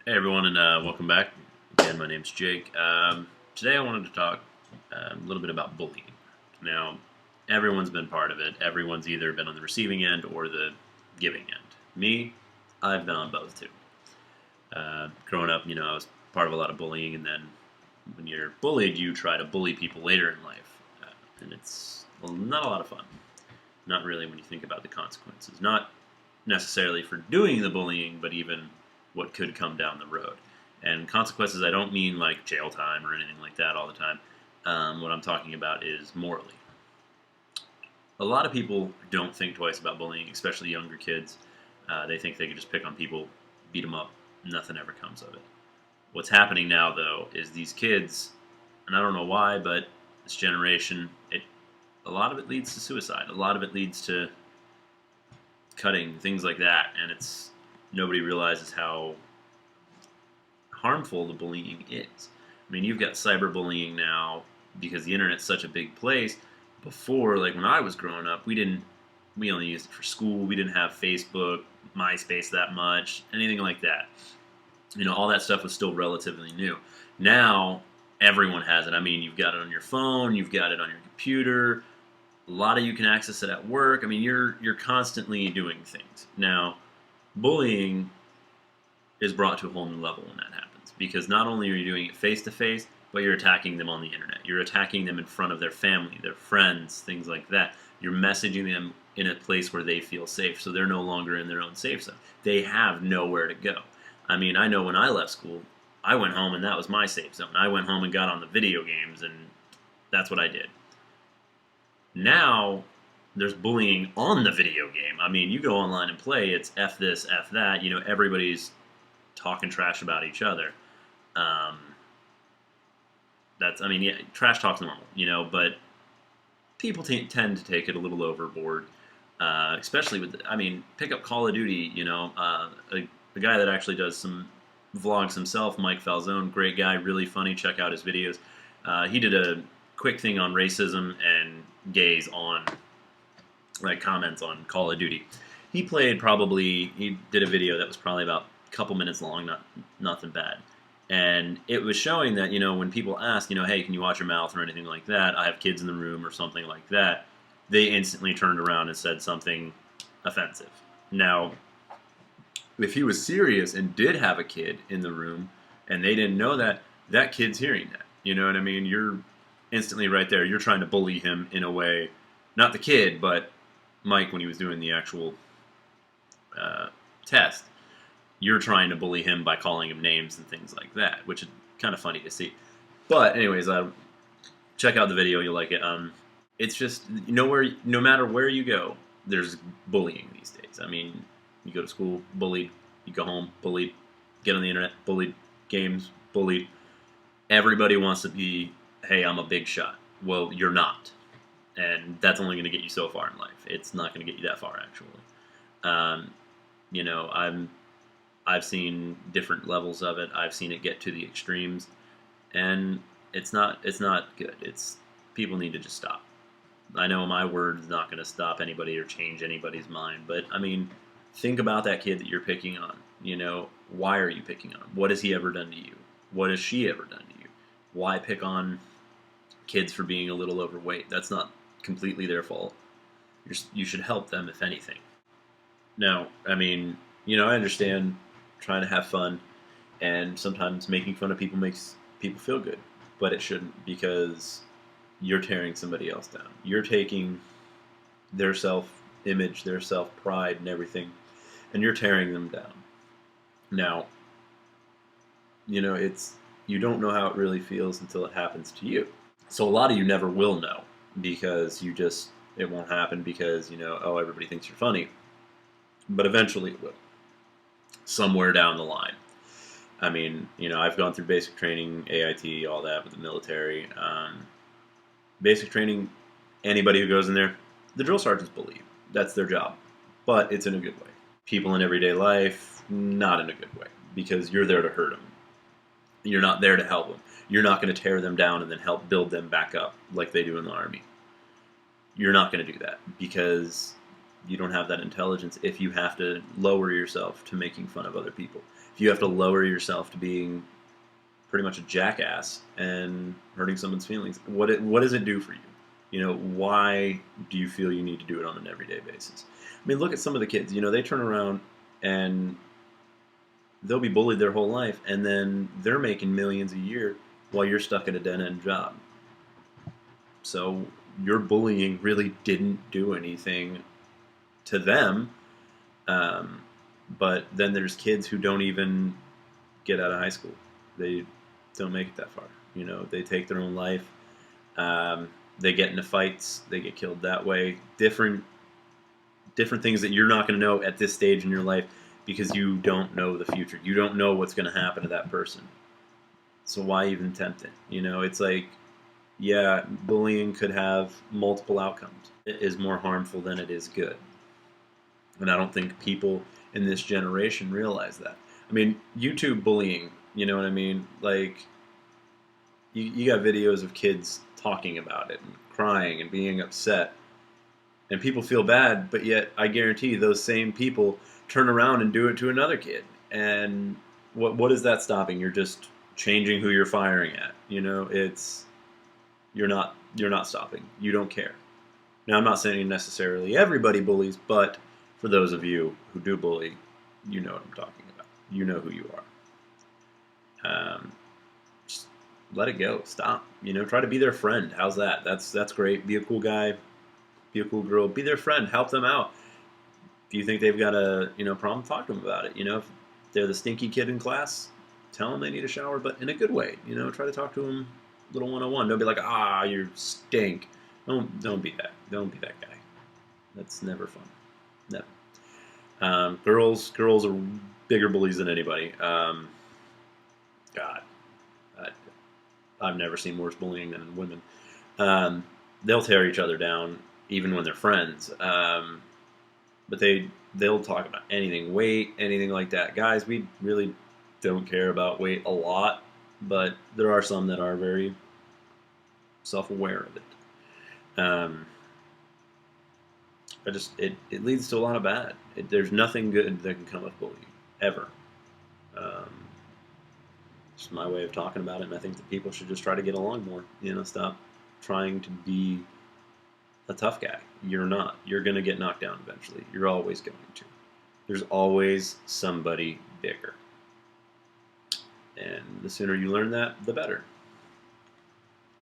Hey everyone, and welcome back. Again, my name's Jake. Today I wanted to talk a little bit about bullying. Now, everyone's been part of it. Everyone's either been on the receiving end or the giving end. Me, I've been on both too. Growing up, I was part of a lot of bullying, and then when you're bullied, you try to bully people later in life, and it's not a lot of fun. Not really when you think about the consequences. Not necessarily for doing the bullying, but even what could come down the road. And consequences, I don't mean like jail time or anything like that all the time. What I'm talking about is morally. A lot of people don't think twice about bullying, especially younger kids. They think they can just pick on people, beat them up, nothing ever comes of it. What's happening now, though, is these kids, and I don't know why, but this generation, a lot of it leads to suicide. A lot of it leads to cutting, things like that, and nobody realizes how harmful the bullying is. I mean, you've got cyberbullying now because the internet's such a big place. Before, like when I was growing up, we only used it for school. We didn't have Facebook, MySpace that much, anything like that. All that stuff was still relatively new. Now, everyone has it. I mean, you've got it on your phone, you've got it on your computer. A lot of you can access it at work. I mean, you're constantly doing things. Now, bullying is brought to a whole new level when that happens, because not only are you doing it face to face, but you're attacking them on the internet. You're attacking them in front of their family, their friends, things like that. You're messaging them in a place where they feel safe, so they're no longer in their own safe zone. They have nowhere to go. I mean, I know when I left school, I went home and that was my safe zone. I went home and got on the video games, and that's what I did. Now, there's bullying on the video game. I mean, you go online and play, it's F this, F that. Everybody's talking trash about each other. Yeah, trash talk's normal, but people tend to take it a little overboard, especially pick up Call of Duty, a guy that actually does some vlogs himself, Mike Falzone, great guy, really funny, check out his videos. He did a quick thing on racism and gays on, like, comments on Call of Duty. He did a video that was probably about a couple minutes long, nothing bad. And it was showing that, when people ask, hey, can you watch your mouth or anything like that, I have kids in the room or something like that, they instantly turned around and said something offensive. Now, if he was serious and did have a kid in the room and they didn't know that, that kid's hearing that. You know what I mean? You're instantly right there. You're trying to bully him in a way, not the kid, but Mike when he was doing the actual test. You're trying to bully him by calling him names and things like that, which is kind of funny to see. But anyways, check out the video. You'll like it. It's just, no matter where you go, there's bullying these days. I mean, you go to school, bullied. You go home, bullied. Get on the internet, bullied. Games, bullied. Everybody wants to be, hey, I'm a big shot. Well, you're not. And that's only going to get you so far in life. It's not going to get you that far, actually. I've seen different levels of it. I've seen it get to the extremes, and it's not good. People need to just stop. I know my word's not going to stop anybody or change anybody's mind, but I mean, think about that kid that you're picking on. Why are you picking on him? What has he ever done to you? What has she ever done to you? Why pick on kids for being a little overweight? That's not completely their fault. You should help them, if anything. Now, I mean, I understand trying to have fun, and sometimes making fun of people makes people feel good, but it shouldn't, because you're tearing somebody else down. You're taking their self-image, their self-pride and everything, and you're tearing them down. Now, you don't know how it really feels until it happens to you. So a lot of you never will know, because it won't happen because, everybody thinks you're funny. But eventually it will. Somewhere down the line. I mean, I've gone through basic training, AIT, all that with the military. Basic training, anybody who goes in there, the drill sergeants bully you. That's their job. But it's in a good way. People in everyday life, not in a good way, because you're there to hurt them. You're not there to help them. You're not going to tear them down and then help build them back up like they do in the Army. You're not going to do that, because you don't have that intelligence if you have to lower yourself to making fun of other people. if you have to lower yourself to being pretty much a jackass and hurting someone's feelings, what does it do for you? You know, why do you feel you need to do it on an everyday basis? I mean, look at some of the kids. You know, they turn around and they'll be bullied their whole life, and then they're making millions a year while you're stuck at a dead-end job. So your bullying really didn't do anything to them. But then there's kids who don't even get out of high school. They don't make it that far. You know, they take their own life. They get into fights. They get killed that way. Different things that you're not going to know at this stage in your life because you don't know the future. You don't know what's going to happen to that person. So why even tempt it? You know, it's like, yeah, bullying could have multiple outcomes. It is more harmful than it is good. And I don't think people in this generation realize that. I mean, YouTube bullying, you know what I mean? Like, you got videos of kids talking about it and crying and being upset. And people feel bad, but yet I guarantee those same people turn around and do it to another kid. And what is that stopping? You're just changing who you're firing at. You know, you're not stopping. You don't care. Now, I'm not saying necessarily everybody bullies, but for those of you who do bully, you know what I'm talking about. You know who you are. Just let it go. Stop. You know, try to be their friend. How's that? That's great. Be a cool guy. Be a cool girl. Be their friend. Help them out. If you think they've got a problem, talk to them about it. You know, if they're the stinky kid in class, tell them they need a shower, but in a good way. You know, try to talk to them a little 101. Don't be like, you stink. Don't be that. Don't be that guy. That's never fun. Never. Girls are bigger bullies than anybody. God, I've never seen worse bullying than women. They'll tear each other down even when they're friends. But they'll talk about anything, weight, anything like that. Guys, we really don't care about weight a lot, but there are some that are very self-aware of it. It leads to a lot of bad. There's nothing good that can come of bullying, ever. Just my way of talking about it, and I think that people should just try to get along more. You know, stop trying to be a tough guy. You're not. You're going to get knocked down eventually. You're always going to. There's always somebody bigger. And the sooner you learn that, the better.